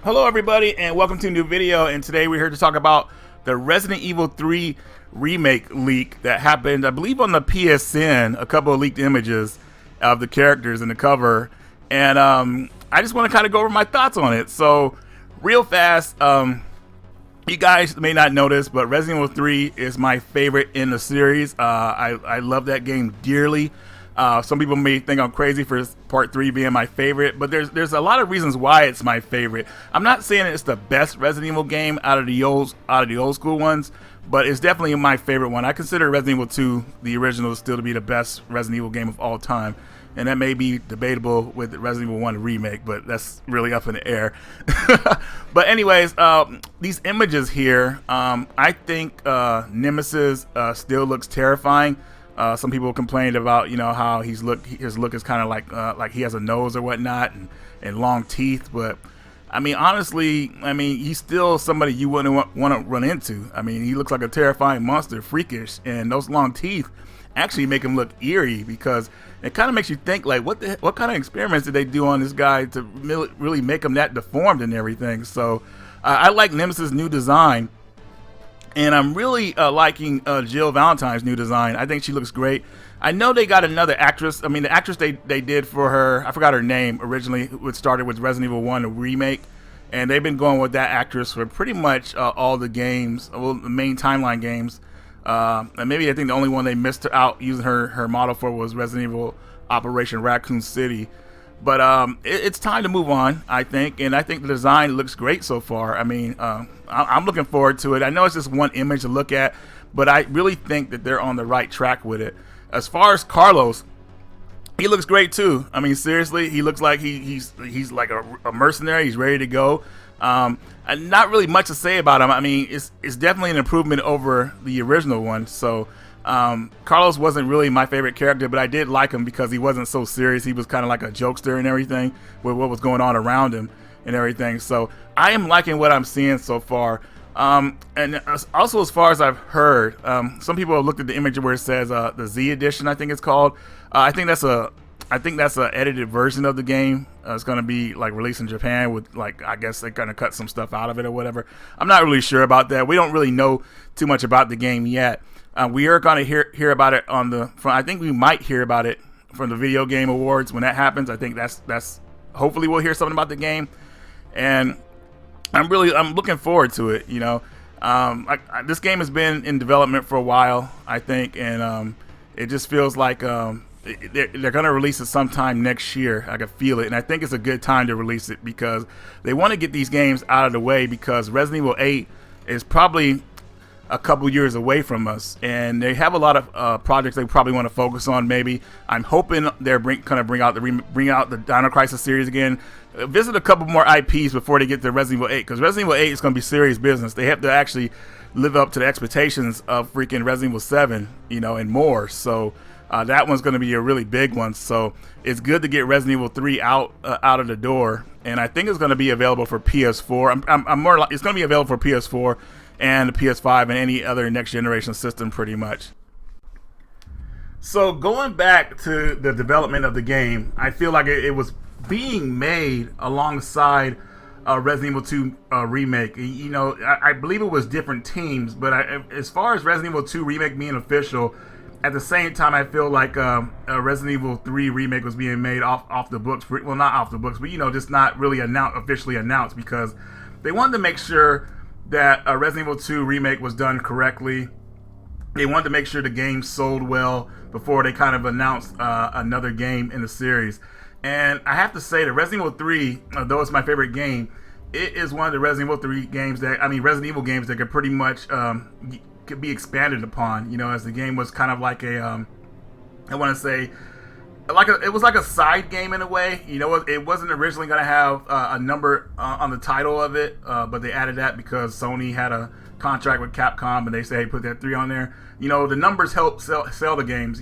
Hello everybody and welcome to a new video, and today we're here to talk about the Resident Evil 3 remake leak that happened, I believe, on the PSN. A couple of leaked images of the characters in the cover, and I just want to kind of go over my thoughts on it. So real fast, you guys may not know this, but Resident Evil 3 is my favorite in the series. I love that game dearly. Some people may think I'm crazy for part 3 being my favorite, but there's a lot of reasons why it's my favorite. I'm not saying it's the best Resident Evil game out of the old school ones, but it's definitely my favorite one. I consider Resident Evil 2, the original, still to be the best Resident Evil game of all time, and that may be debatable with Resident Evil 1 remake, but that's really up in the air. But anyways, these images here, I think Nemesis still looks terrifying. Some people complained about, how his look is kind of like he has a nose or whatnot, and long teeth. But I mean, honestly, he's still somebody you wouldn't want to run into. I mean, he looks like a terrifying monster, freakish, and those long teeth actually make him look eerie, because it kind of makes you think, like, what kind of experiments did they do on this guy to really make him that deformed and everything. So I like Nemesis' new design. And I'm really liking Jill Valentine's new design. I think she looks great. I know they got another actress. I mean, the actress they did for her, I forgot her name originally, which started with Resident Evil 1, a remake. And they've been going with that actress for pretty much all the games, well, the main timeline games. And maybe I think the only one they missed out using her model for was Resident Evil Operation Raccoon City. But it's time to move on, I think, and I think the design looks great so far. I mean, I'm looking forward to it. I know it's just one image to look at, but I really think that they're on the right track with it. As far as Carlos, he looks great too. I mean, seriously, he looks like he's like a mercenary. He's ready to go. And not really much to say about him. I mean, it's definitely an improvement over the original one. So Carlos wasn't really my favorite character, but I did like him because he wasn't so serious. He was kind of like a jokester and everything with what was going on around him and everything. So I am liking what I'm seeing so far. And also, as far as I've heard, some people have looked at the image where it says the Z edition, I think it's called. I think that's a edited version of the game. It's going to be like released in Japan with, like, I guess they're going to cut some stuff out of it or whatever. I'm not really sure about that. We don't really know too much about the game yet. We are going to hear about it I think we might hear about it from the Video Game Awards when that happens. I think that's hopefully we'll hear something about the game, and I'm looking forward to it. This game has been in development for a while, I think, and it just feels like they're going to release it sometime next year. I can feel it, and I think it's a good time to release it because they want to get these games out of the way, because Resident Evil 8 is probably a couple years away from us, and they have a lot of projects they probably want to focus on. Maybe I'm hoping they're bring out the Dino Crisis series again. Visit a couple more IPs before they get to Resident Evil 8, because Resident Evil 8 is going to be serious business. They have to actually live up to the expectations of freaking Resident Evil 7, and more. So that one's going to be a really big one. So it's good to get Resident Evil 3 out of the door, and I think it's going to be available for PS4. It's going to be available for PS4 and the PS5 and any other next generation system, pretty much. So going back to the development of the game, I feel like it was being made alongside Resident Evil 2 remake. I believe it was different teams, but as far as Resident Evil 2 remake being official, at the same time, I feel like Resident Evil 3 remake was being made off the books. Well, not off the books, but just not really officially announced, because they wanted to make sure that Resident Evil 2 remake was done correctly. They wanted to make sure the game sold well before they kind of announced another game in the series. And I have to say that Resident Evil 3, though it's my favorite game, it is one of the Resident Evil Evil games that could pretty much could be expanded upon. As the game was kind of like a, I want to say, it was like a side game in a way. It wasn't originally going to have a number on the title of it, but they added that because Sony had a contract with Capcom, and they say, hey, put that 3 on there. The numbers help sell the games,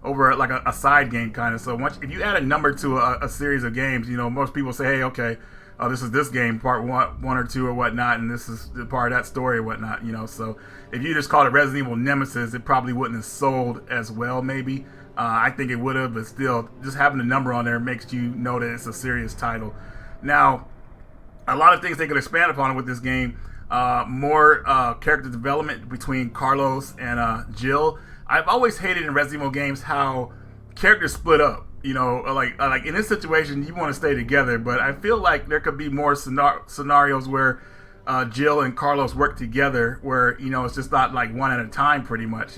over like a side game kind of. So if you add a number to a series of games, most people say, hey, okay, this is this game, part one or two or whatnot, and this is the part of that story or whatnot. So if you just called it Resident Evil Nemesis, it probably wouldn't have sold as well, maybe. I think it would have, but still, just having the number on there makes you know that it's a serious title. Now, a lot of things they could expand upon with this game. More character development between Carlos and Jill. I've always hated in Resident Evil games how characters split up. You know, like in this situation, you want to stay together, but I feel like there could be more scenarios where Jill and Carlos work together, where it's just not like one at a time, pretty much.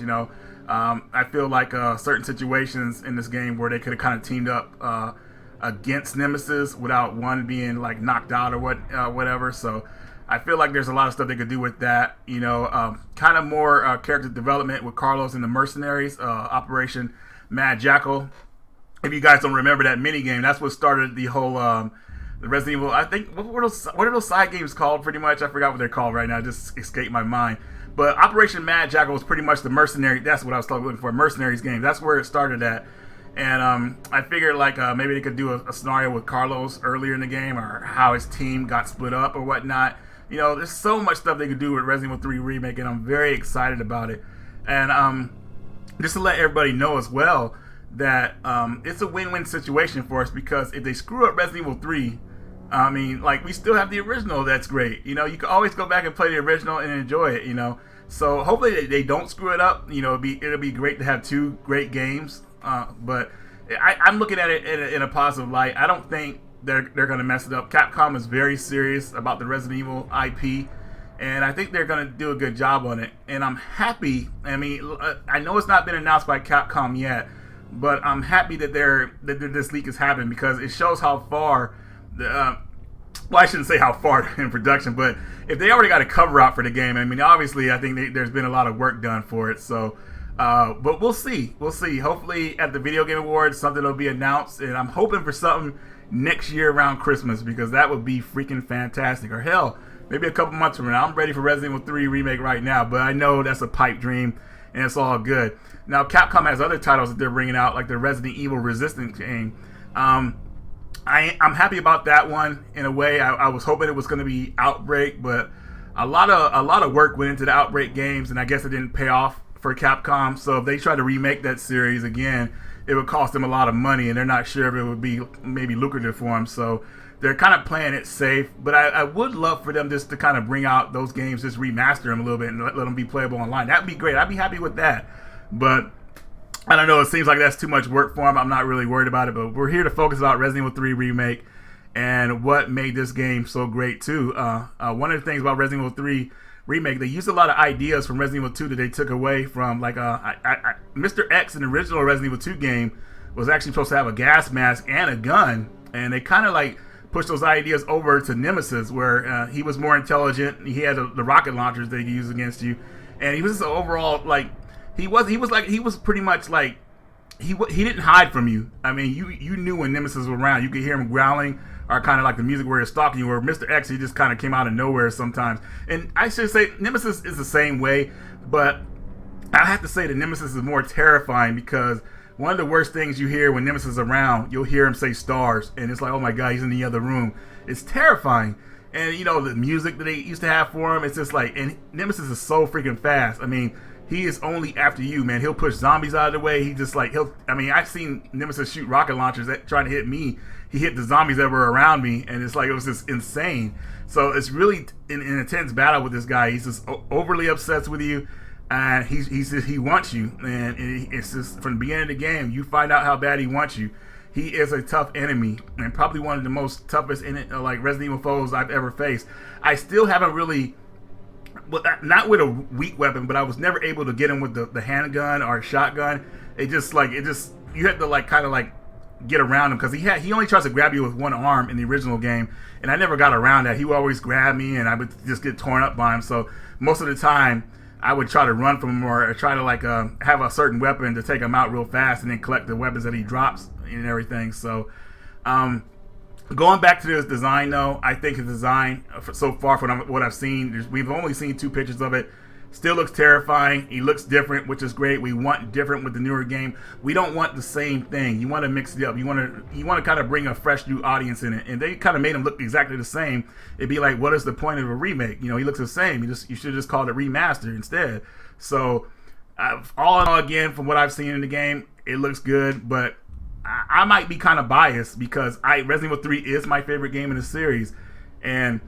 I feel like certain situations in this game where they could have kind of teamed up against Nemesis without one being like knocked out or whatever. So I feel like there's a lot of stuff they could do with that. Kind of more character development with Carlos and the mercenaries, Operation Mad Jackal. If you guys don't remember that mini game, that's what started the whole the Resident Evil. I think what are those side games called? Pretty much, I forgot what they're called right now. It just escaped my mind. But Operation Mad Jackal was pretty much the mercenary. That's what I was looking for. Mercenaries game. That's where it started at. And I figured like maybe they could do a scenario with Carlos earlier in the game, or how his team got split up or whatnot. There's so much stuff they could do with Resident Evil 3 Remake, and I'm very excited about it. And just to let everybody know as well that it's a win-win situation for us, because if they screw up Resident Evil 3, I mean, like, we still have the original. That's great. You can always go back and play the original and enjoy it. So hopefully they don't screw it up. It'll be great to have two great games. But I'm looking at it in a positive light. I don't think they're going to mess it up. Capcom is very serious about the Resident Evil IP, and I think they're going to do a good job on it. And I'm happy. I mean, I know it's not been announced by Capcom yet, but I'm happy that this leak is happening, because it shows how far well, I shouldn't say how far in production, but if they already got a cover out for the game, I mean, obviously, I think there's been a lot of work done for it. So, but we'll see. Hopefully, at the Video Game Awards, something will be announced, and I'm hoping for something next year around Christmas, because that would be freaking fantastic. Or hell, maybe a couple months from now. I'm ready for Resident Evil 3 Remake right now, but I know that's a pipe dream, and it's all good. Now, Capcom has other titles that they're bringing out, like the Resident Evil Resistance game. I'm happy about that one in a way. I was hoping it was going to be Outbreak, but a lot of work went into the Outbreak games, and I guess it didn't pay off for Capcom. So if they try to remake that series again, it would cost them a lot of money, and they're not sure if it would be maybe lucrative for them. So they're kind of playing it safe. But I would love for them just to kind of bring out those games, just remaster them a little bit, and let them be playable online. That'd be great. I'd be happy with that. But I don't know, it seems like that's too much work for them. I'm not really worried about it, but we're here to focus on Resident Evil 3 Remake and what made this game so great too. One of the things about Resident Evil 3 Remake, they used a lot of ideas from Resident Evil 2 that they took away from, like Mr. X in the original Resident Evil 2 game was actually supposed to have a gas mask and a gun, and they kind of like pushed those ideas over to Nemesis, where he was more intelligent. He had the rocket launchers they could use against you, and he was just overall like he was pretty much like he didn't hide from you. I mean, you knew when Nemesis was around. You could hear him growling, or kind of like the music where he's stalking you. Where Mr. X, he just kind of came out of nowhere sometimes. And I should say Nemesis is the same way, but I have to say that Nemesis is more terrifying, because one of the worst things you hear when Nemesis is around, you'll hear him say stars, and it's like, oh my god, he's in the other room. It's terrifying. And the music that they used to have for him, it's just like, and Nemesis is so freaking fast. I mean, he is only after you, man. He'll push zombies out of the way. He just like, I've seen Nemesis shoot rocket launchers trying to hit me. He hit the zombies that were around me, and it's like, it was just insane. So it's really an intense battle with this guy. He's just overly obsessed with you, and he wants you. And it's just, from the beginning of the game, you find out how bad he wants you. He is a tough enemy, and probably one of the most toughest like Resident Evil foes I've ever faced. I still haven't really, well, not with a weak weapon, but I was never able to get him with the handgun or a shotgun. You had to like kind of like get around him, because he only tries to grab you with one arm in the original game, and I never got around that. He would always grab me, and I would just get torn up by him. So most of the time, I would try to run from him, or try to like have a certain weapon to take him out real fast, and then collect the weapons that he drops and everything. So going back to this design, though, I think his design so far from what I've seen, we've only seen 2 pictures of it. Still looks terrifying. He looks different, which is great. We want different with the newer game. We don't want the same thing. You want to mix it up. You want to kind of bring a fresh new audience in it. And they kind of made him look exactly the same. It'd be like, what is the point of a remake? He looks the same. You should have just called it remaster instead. So all in all, again, from what I've seen in the game, it looks good. But I might be kind of biased, because Resident Evil 3 is my favorite game in the series. and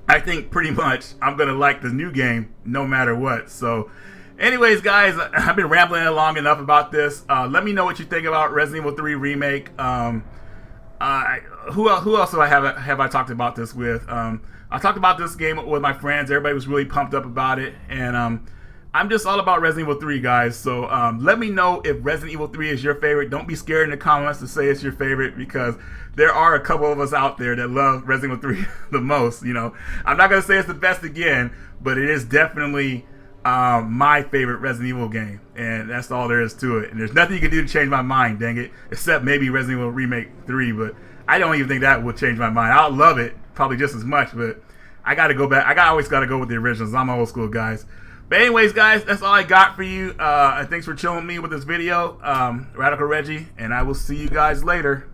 I think pretty much I'm gonna like the new game no matter what. So anyways, guys, I've been rambling long enough about this. Let me know what you think about Resident Evil 3 Remake. Who else have I talked about this with? I talked about this game with my friends. Everybody was really pumped up about it, and I'm just all about Resident Evil 3, guys. So let me know if Resident Evil 3 is your favorite. Don't be scared in the comments to say it's your favorite, because there are a couple of us out there that love Resident Evil 3 the most. You know, I'm not gonna say it's the best again, but it is definitely my favorite Resident Evil game, and that's all there is to it. And there's nothing you can do to change my mind, dang it, except maybe Resident Evil Remake 3, but I don't even think that will change my mind. I'll love it probably just as much, but I gotta go back. Always gotta go with the originals. I'm old school, guys. But anyways, guys, that's all I got for you. Thanks for chilling with me with this video. Radical Reggie, and I will see you guys later.